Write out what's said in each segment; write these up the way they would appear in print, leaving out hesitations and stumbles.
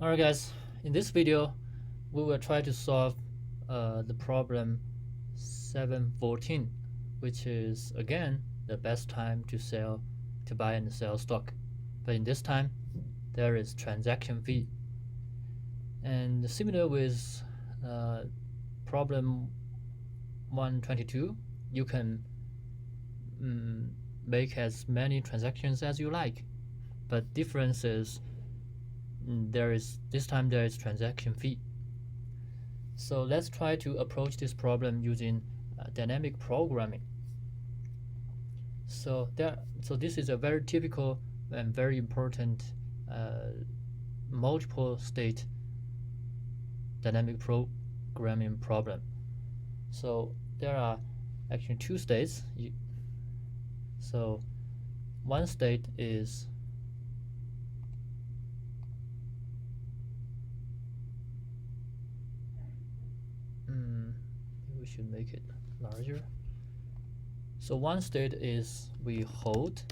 Alright guys, in this video we will try to solve the problem 714, which is again the best time to buy and sell stock, but in this time there is transaction fee. And similar with problem 122, you can make as many transactions as you like, but difference is this time there is transaction fee. So let's try to approach this problem using dynamic programming. So this is a very typical and very important multiple state dynamic programming problem. So there are actually two states. So one state is we should make it larger. So one state is we hold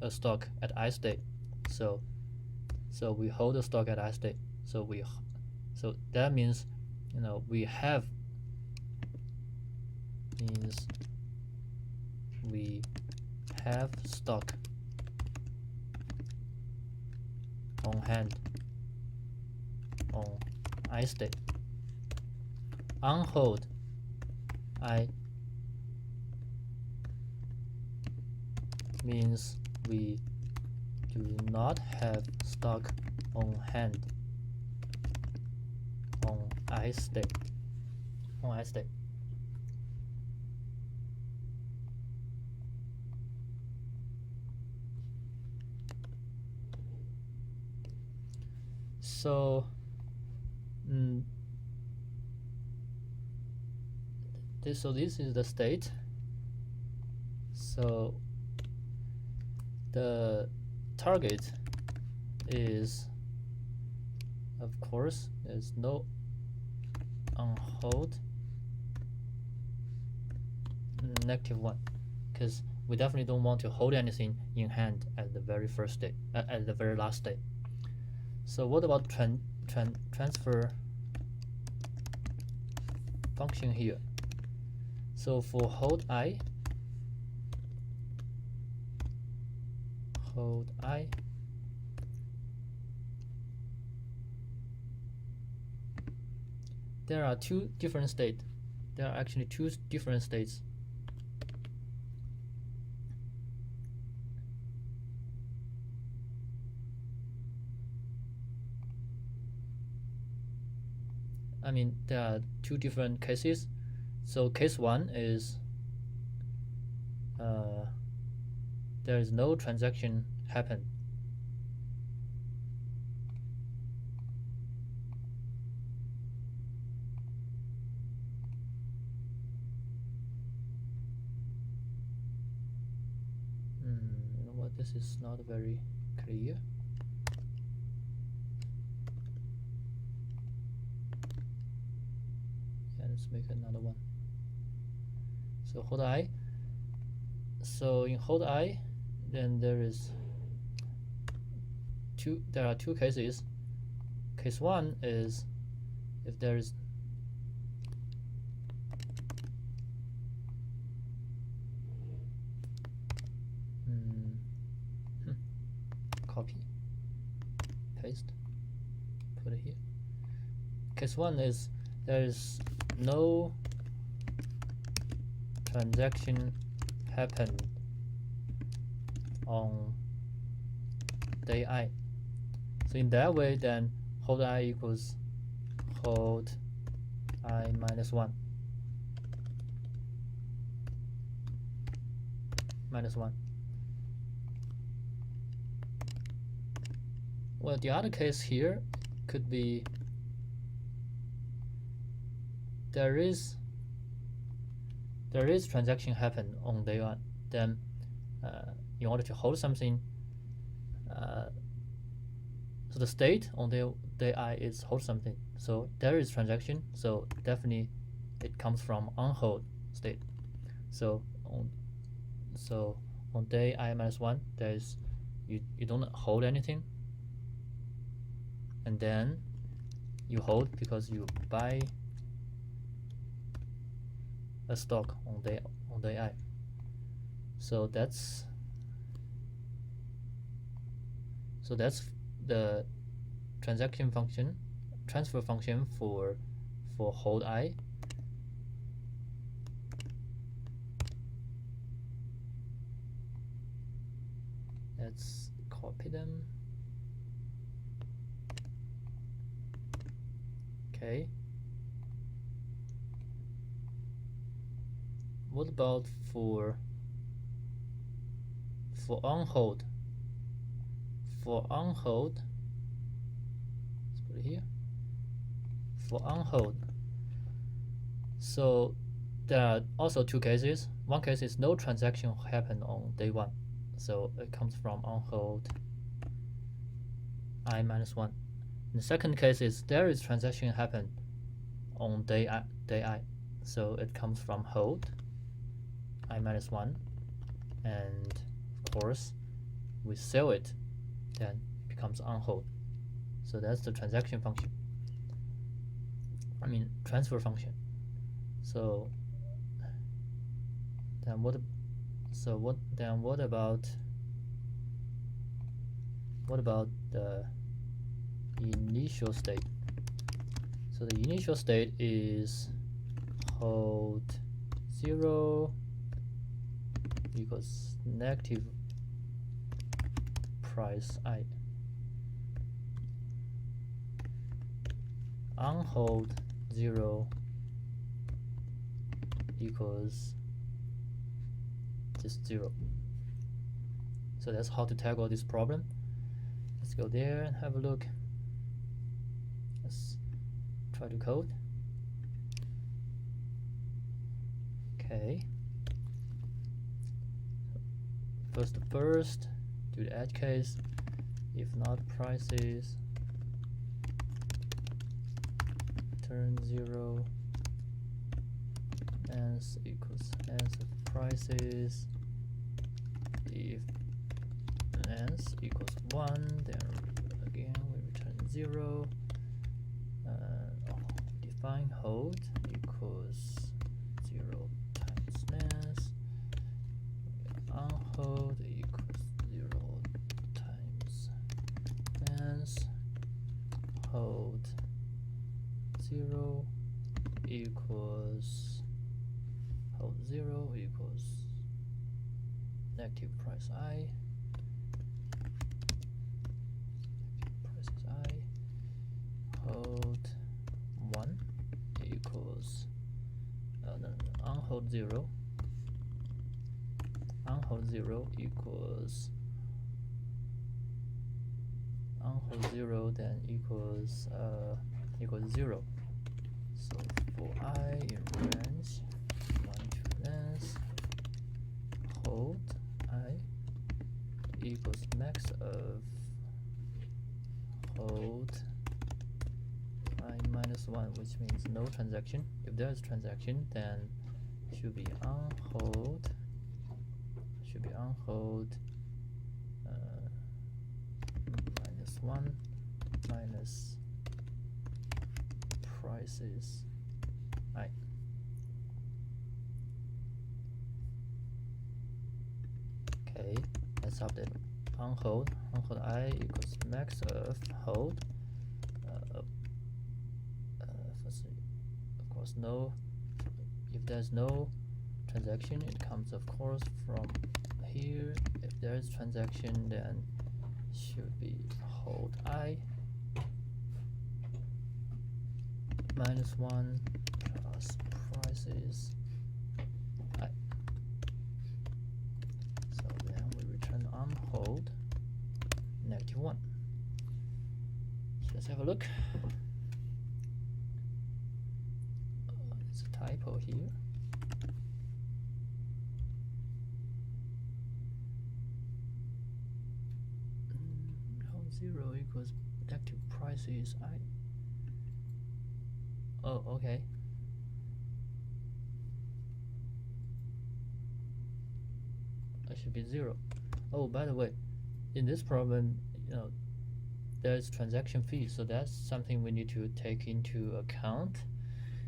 a stock at I state. So we hold the stock at I state. So that means we have stock on hand on I state. On hold I means we do not have stock on hand on I state. So this is the state. So the target is, of course, there's no on hold -1, because we definitely don't want to hold anything in hand at the very first state, at the very last state. So what about transfer function here? So for hold I, there are two different states. There are actually two different states. I mean, there are two different cases. So case 1 is there is no transaction happen. You know what? This is not very clear. Let's make another one. So hold I. So in hold I, then there are two cases. Case 1 is if there is copy, paste, put it here. Case 1 is there is no transaction happened on day I. So in that way, then hold I equals hold I -1. Well, the other case here could be there is transaction happen on day 1. Then in order to hold something, so the state on day I is hold something. So there is transaction. So definitely it comes from on hold state. So on day I -1, there is you don't hold anything, and then you hold because you buy a stock on day I. So that's the transaction function, transfer function for hold I. Let's copy them. Okay. What about for on hold? For on hold, let's put it here. For on hold, so there are also two cases. One case is no transaction happened on day 1, so it comes from on hold I minus 1. And the second case is there is transaction happen on day I, so it comes from hold I minus 1, and of course we sell it, then it becomes on hold. So that's the transaction function, I mean transfer function. So then what about the initial state? So the initial state is hold 0 equals negative price I. On hold 0 equals just 0. So that's how to tackle this problem. Let's go there and have a look. Let's try to code. Okay. First, do the edge case. If not prices, return 0. As equals as of prices. If as equals 1, then again we return 0. Define hold equals 0 times length. On hold equals 0 times length. Hold 0 equals hold 0 equals negative price I. Prices I. Hold 1 equals on hold 0. On hold 0 equals on hold 0 then equals 0. So for I in range 1 to length, hold I equals max of hold I minus 1, which means no transaction. If there is transaction, then should be on hold. Minus 1 minus prices I. Okay, let's update on hold. On hold I equals max of hold. Of course, no. If there's no transaction, it comes, of course, from here. If there is transaction, then should be hold I minus 1 plus prices I. So then we return on hold negative 1. So let's have a look. It's a typo here. Hold 0 equals negative prices I. Oh, okay. It should be 0. Oh, by the way, in this problem, there's transaction fee, so that's something we need to take into account.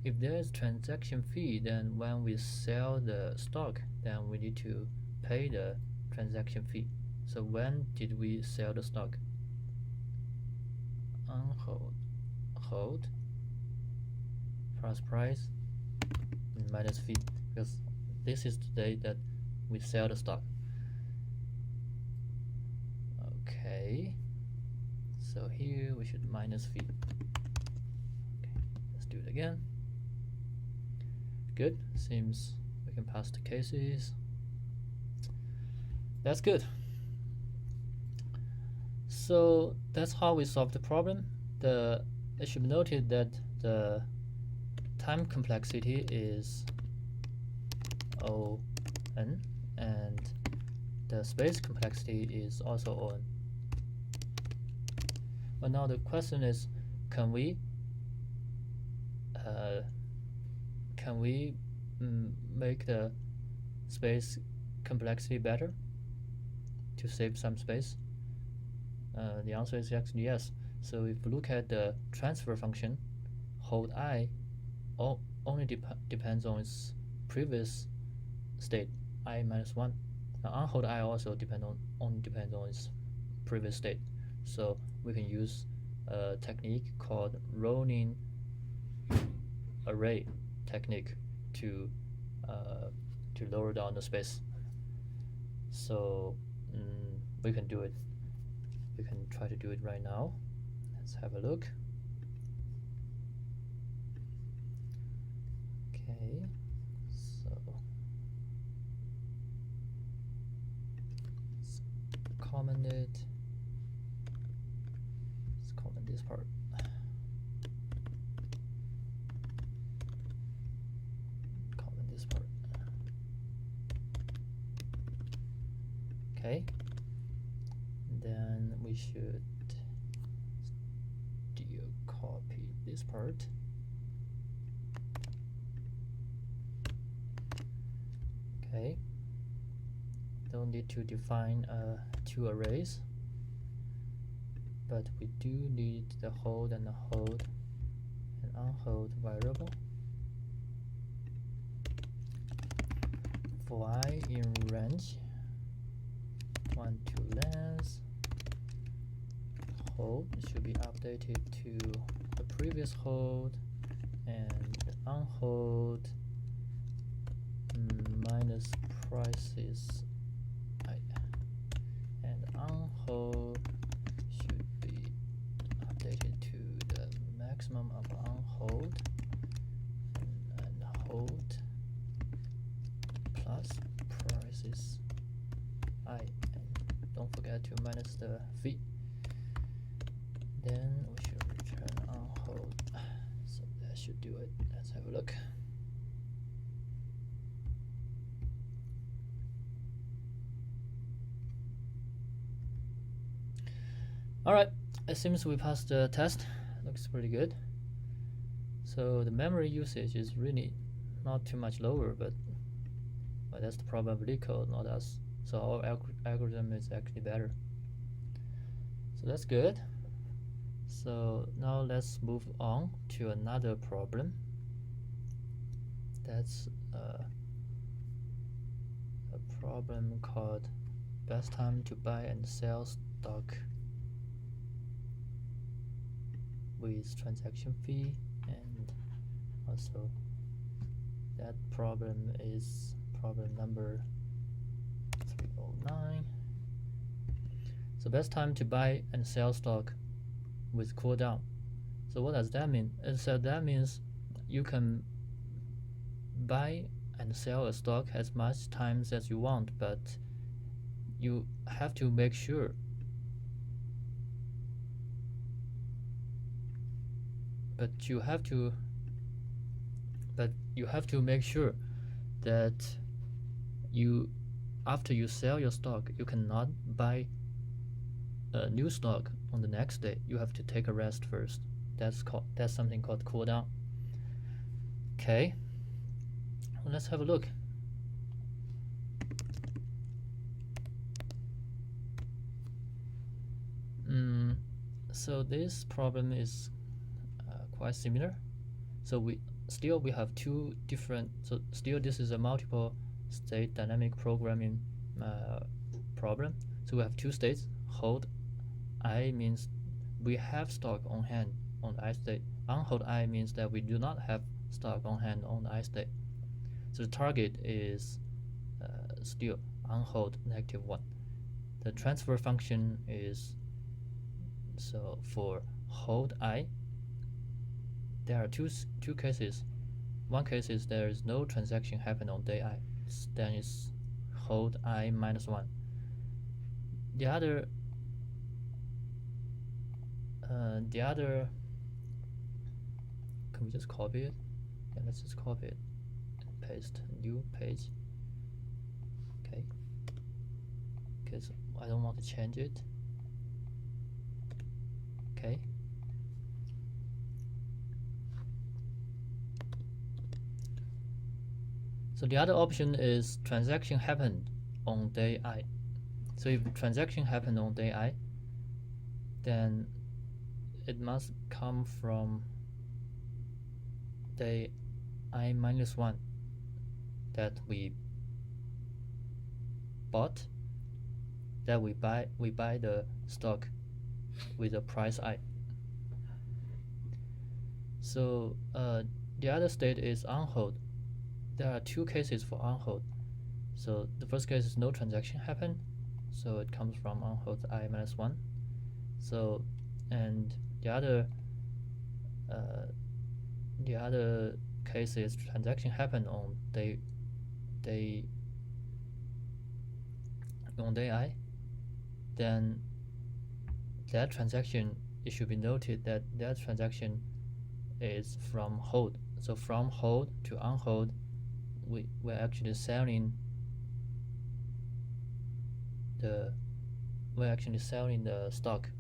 If there's transaction fee, then when we sell the stock, then we need to pay the transaction fee. So when did we sell the stock? On hold plus price minus fee, because this is the day that we sell the stock. Okay, so here we should minus fee. Okay, let's do it again. Good, seems we can pass the cases. That's good. So that's how we solve the problem. It should be noted that the time complexity is O n, and the space complexity is also O n. But now the question is, can we make the space complexity better to save some space? The answer is actually yes. So if you look at the transfer function, hold I only depends on its previous state, I minus 1. Now unhold I also only depends on its previous state. So we can use a technique called rolling array technique to lower down the space. So we can do it. We can try to do it right now. Let's have a look. Okay, so let's comment it. Let's comment this part. Comment this part. Okay. Then we should copy this part. Okay. Don't need to define two arrays, but we do need the hold and the hold and unhold variable. For I in range 1 to length, hold should be updated to the previous hold, and unhold minus prices I, and unhold should be updated to the maximum of unhold, and hold plus prices I, and don't forget to minus the fee. Then we should return unhold. So that should do it. Let's have a look. Alright, it seems we passed the test. Looks pretty good. So the memory usage is really not too much lower, but that's the problem of Leecode, not us. So our algorithm is actually better. So that's good. So now let's move on to another problem. That's a problem called best time to buy and sell stock with transaction fee, and also that problem is problem number 309. So best time to buy and sell stock with cooldown. So what does that mean? So that means you can buy and sell a stock as much times as you want, but you have to make sure you have to make sure that after you sell your stock, you cannot buy a new stock on the next day. You have to take a rest first. That's something called cooldown. Okay, well, let's have a look. So this problem is quite similar. So we have two different. So still this is a multiple state dynamic programming problem. So we have two states. Hold I means we have stock on hand on the I state. Unhold I means that we do not have stock on hand on the I state. So the target is still unhold -1. The transfer function is, so for hold I, there are two cases. One case is there is no transaction happen on day I, then it's hold I -1. The other can we just copy it? Yeah, let's just copy it and paste a new page. Okay, because I don't want to change it. Okay, so the other option is transaction happened on day I. So if transaction happened on day I, then it must come from day I -1 that we bought, that we buy the stock with a price I. So the other state is unhold. There are two cases for unhold. So the first case is no transaction happen, so it comes from unhold I -1. So and the other case is transaction happen on day I, then that transaction, it should be noted that that transaction is from hold. So from hold to unhold, we're actually selling the stock.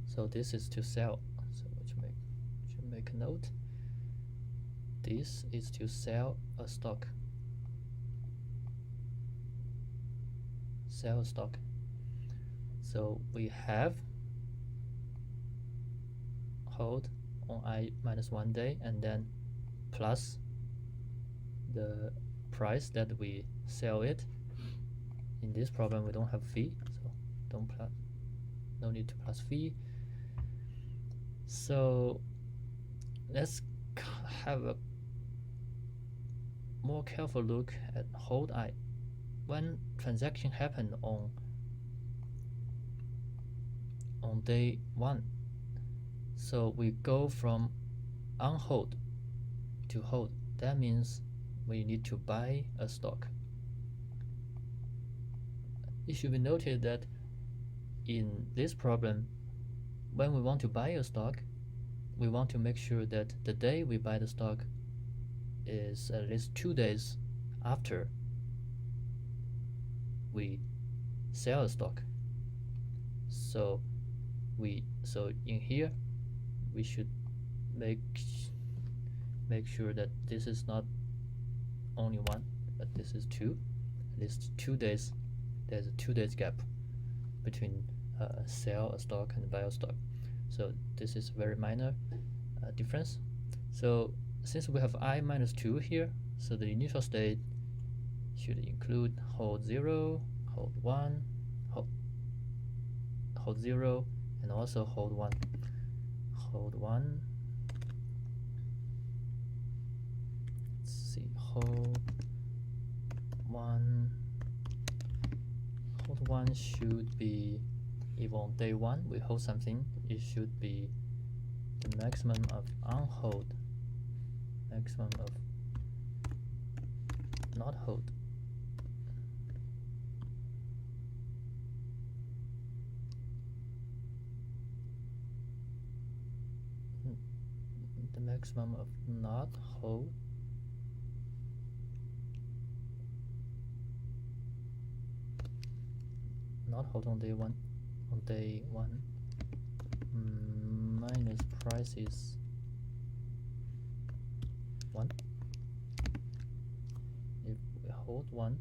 So this is to sell. So should make a note. This is to sell a stock. Sell a stock. So we have hold on I -1 day, and then plus the price that we sell it. In this problem we don't have fee, so no need to plus fee. So let's have a more careful look at hold I. When transaction happened on day 1, so we go from unhold to hold. That means we need to buy a stock. It should be noted that in this problem, when we want to buy a stock, we want to make sure that the day we buy the stock is at least 2 days after we sell a stock. So in here we should make sure that this is not only 1, but this is 2, at least 2 days. There's a 2 days gap between sell a stock and buy a stock. So this is a very minor difference. So since we have I -2 here, so the initial state should include hold 0, hold 1, hold 0, and also hold 1. Hold 1. Let's see, hold 1. Hold 1 should be, if on day 1 we hold something, it should be the maximum of unhold, maximum of not hold. The maximum of not hold on day 1. On day 1 minus price is 1. If we hold 1,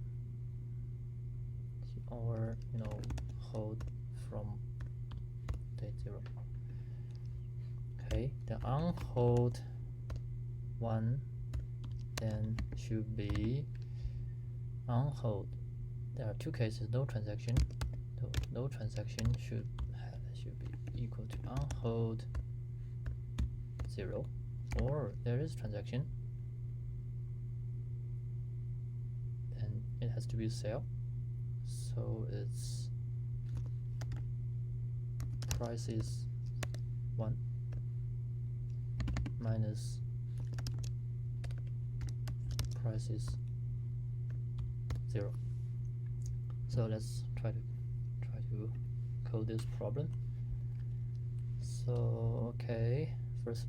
or hold from date 0. Okay, the unhold one then should be unhold. There are two cases: no transaction. No transaction should be equal to unhold 0, or there is transaction, then it has to be sell. So it's price is 1 minus price is 0. So let's try to code this problem. So okay, first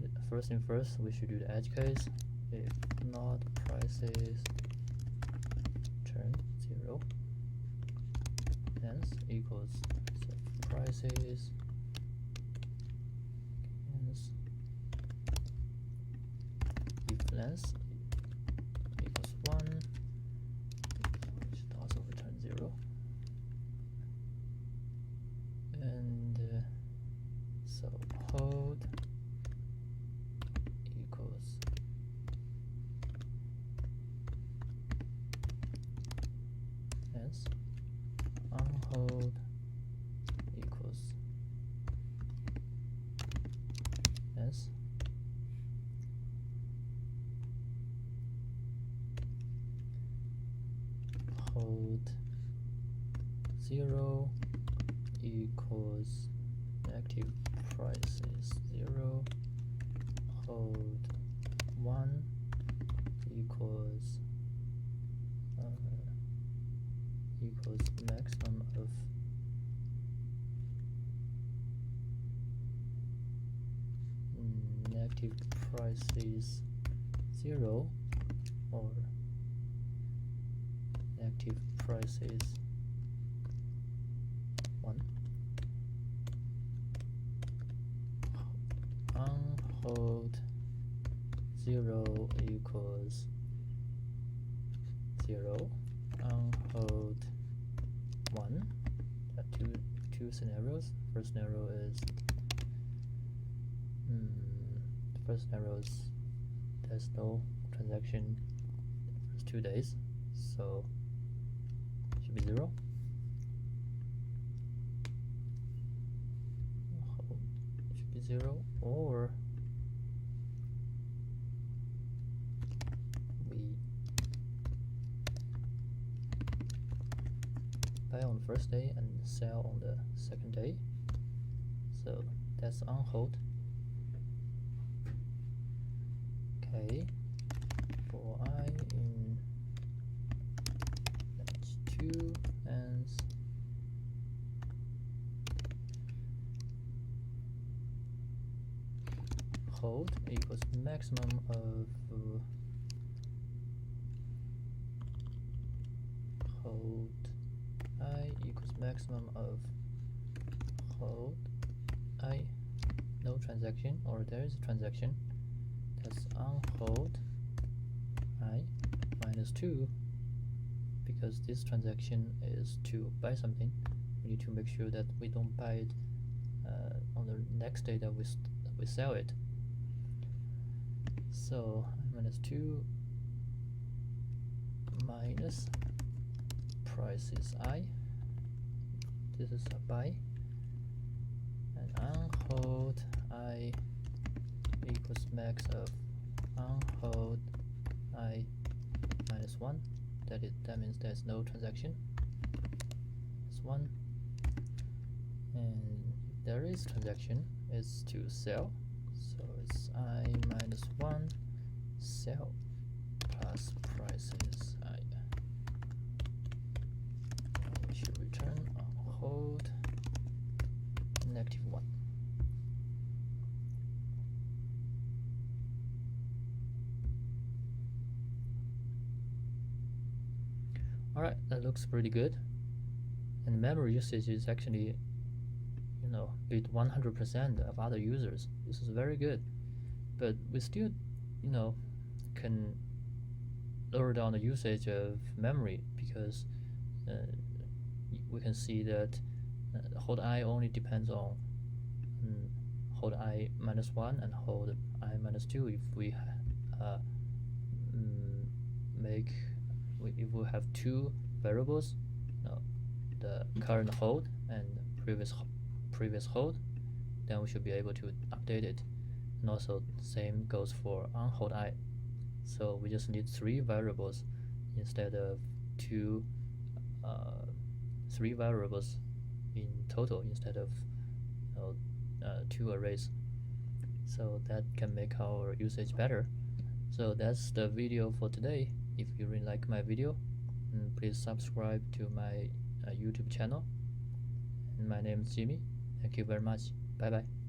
thing first, we should do the edge case. If not prices turn 0, hence equals prices hence if length equals 1, it should also return 0. And so hold equals hence unhold equals hence hold 0 equals active price is 0, hold 1 equals maximum of negative price is 0, or negative price is 1. Unhold 0 equals 0. Unhold 1. There are two scenarios. First scenario is there's no transaction the first 2 days, so it should be 0. It should be 0, or we buy on the first day and sell on the second day, so that's unhold. Okay, for I in batch 2 and hold equals maximum of hold I equals maximum of hold I, no transaction, or there is a transaction, that's unhold I minus 2, because this transaction is to buy something. We need to make sure that we don't buy it on the next day that we sell it. So minus 2 minus price is I, this is a buy, and unhold I equals max of unhold I minus 1. That means there's no transaction. It's 1. And if there is transaction, it's to sell. So it's I minus 1 sell plus price is I. And we should return hold negative 1. Alright, that looks pretty good. And memory usage is actually, beat 100% of other users. This is very good. But we still, can lower down the usage of memory, because we can see that hold I only depends on hold I -1 and hold I -2 if we if we have two variables, the current hold and previous hold, then we should be able to update it. And also same goes for onHold I. So we just need three variables instead of three variables in total instead of two arrays. So that can make our usage better. So that's the video for today. If you really like my video, please subscribe to my YouTube channel. And my name is Jimmy. Thank you very much. Bye bye.